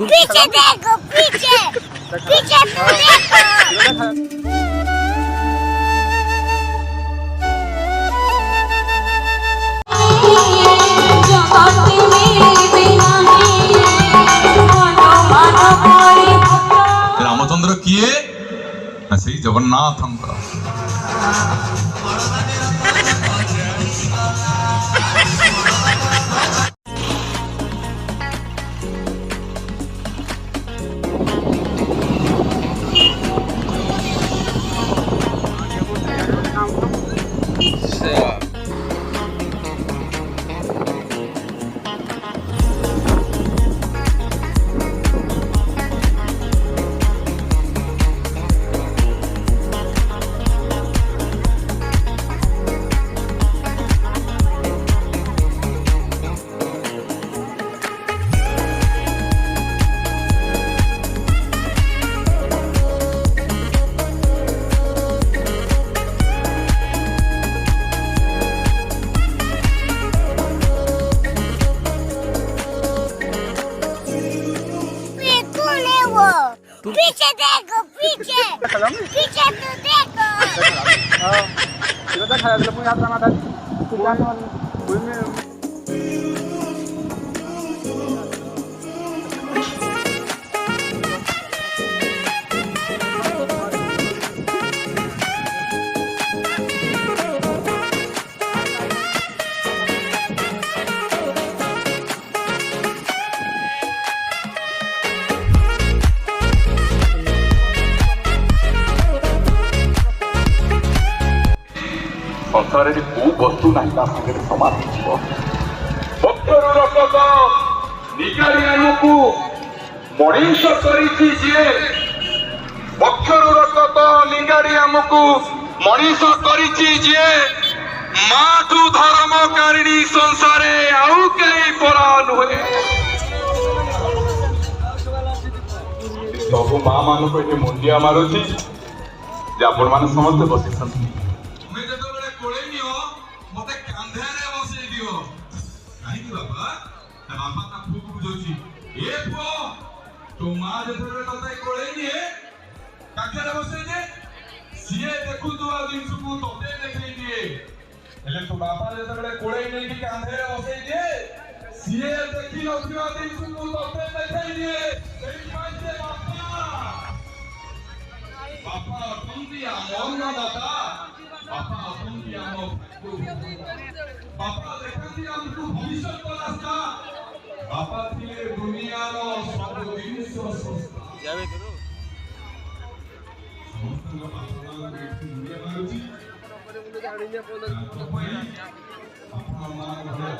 पीछे देखो पीछे पीछे तो देखो। रामचंद्र किए से जगन्नाथ पीछे देखो पीछे पीछे तो देखो। हाँ itu dah kalau lepas yang sama tadi bukan संसार में को वस्तु नहीं ता संगे समान हो पत्थर रक्त निगारी आमको मनीष करिछि जे पत्थर रक्त निगारी आमको मनीष करिछि जे माठू धर्मकारिणी संसारे आउ केई परा नुहे सब माँ मान को मुंडिया मारुछि जे आपण माने समस्त बसी छथि मते कांधेरे बसई दियो काहे कि बाबा बाबा ता फुक बुझोची ए पो तो मां जेतरे तते कोळेई निए कांधेरे बसई दे सिए देखु तो आ दिन सुकु तते देखई दिए हेले तो बाबा जेतरे कोळेई नै कि कांधेरे बसई दे सिए देखि नथिवा दिन सुकु तते देखई दिए एई माइसे बाबा तुंदिया मोहन दाता बापा तुंदी आमो बापा देखंती हमको भविष्य को रास्ता बापा थिले दुनिया रो सब जिनिस सस्ता जावे करो समस्त लोग आपन दुनिया मारुची बापा मान घरे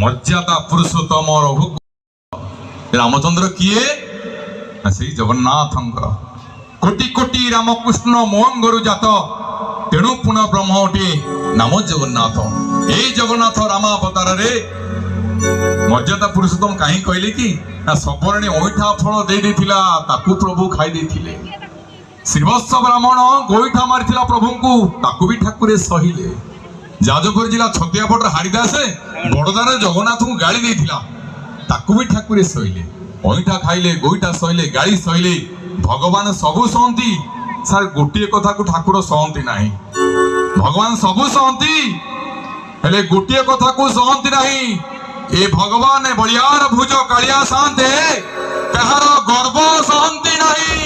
ମର୍ଯ୍ୟାଦା ପୁରୁଷୋତ୍ତମ ରଘୁ ରାମଚନ୍ଦ୍ର କିଏ? ସେଇ ଜଗନ୍ନାଥଙ୍କର କୋଟି କୋଟି ରାମକୃଷ୍ଣ ମୋହଙ୍ଗରୁ ଜାତ ତେଣୁ ପୁଣ ବ୍ରହ୍ମ ଅଟେ ନାମ ଜଗନ୍ନାଥ। ଏଇ ଜଗନ୍ନାଥ ରାମାବତାରରେ ମର୍ଯ୍ୟାଦା ପୁରୁଷୋତ୍ତମ କାହିଁ କହିଲେ କି ନା ସବରଣୀ ଅଇଁଠା ଫଳ ଦେଇ ଦେଇଥିଲା ତାକୁ ପ୍ରଭୁ ଖାଇ ଦେଇଥିଲେ। ଶ୍ରୀବତ୍ସ ବ୍ରାହ୍ମଣ ଗୋଇଠା ମାରିଥିଲା ପ୍ରଭୁଙ୍କୁ ତାକୁ ବି ଠାକୁରେ ସହିଲେ। ଯାଜପୁର ଜିଲ୍ଲା ଛତିଆପଟର ହାରିଦାସେ ବଡଦାରେ ଜଗନ୍ନାଥଙ୍କୁ ଗାଳି ଦେଇଥିଲା ତାକୁ ବି ଠାକୁରେ ସହିଲେ। ଅଇଁଠା ଖାଇଲେ ଗୋଇଠା ସହିଲେ ଗାଳି ସହିଲେ। ଭଗବାନ ସବୁ ସହନ୍ତି ସାର୍ ଗୋଟିଏ କଥାକୁ ଠାକୁର ସହନ୍ତି ନାହିଁ। ଭଗବାନ ସବୁ ସହନ୍ତି ହେଲେ ଗୋଟିଏ କଥାକୁ ସହନ୍ତି ନାହିଁ। ଏ ଭଗବାନ ବଳିଆର ଭୁଜ କାଳିଆ ସାନ୍ତେ କାହାର ଗର୍ବ ସହନ୍ତି ନାହିଁ।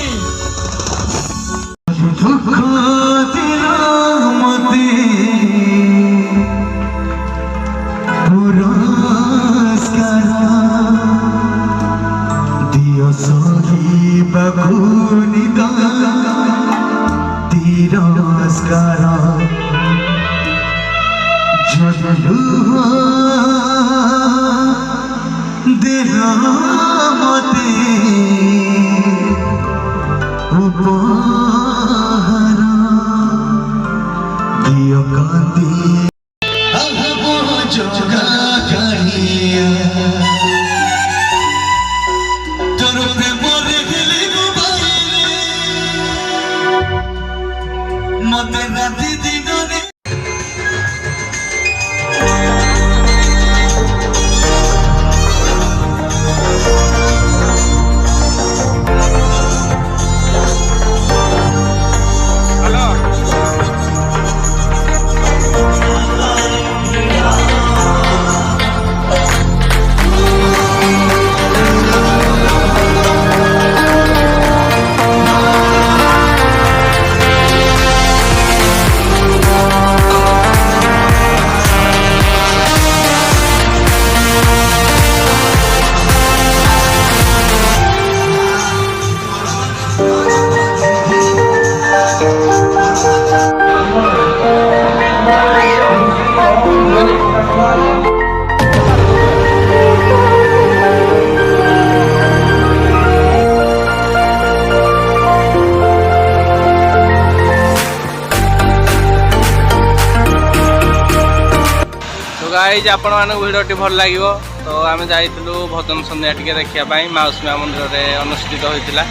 गाइज आपण मानक भिडियोटी भल लगे तो आम जाइलु भजन सन्ध्या टिके देखापी माउसी माँ मंदिर में अनुष्ठित होता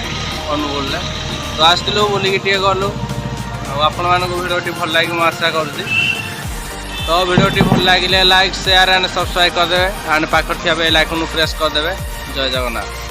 अनुगुल तो आसलु बुलिकी टे गलु आपण मानक भिडियोटी भल लगे मुझे आशा करुँच। तो भिडियोटी भल लगे लाइक शेयर एंड सब्सक्राइब करदे एंड पाखर थी बेल आइकन प्रेस करदे। जय जगन्नाथ।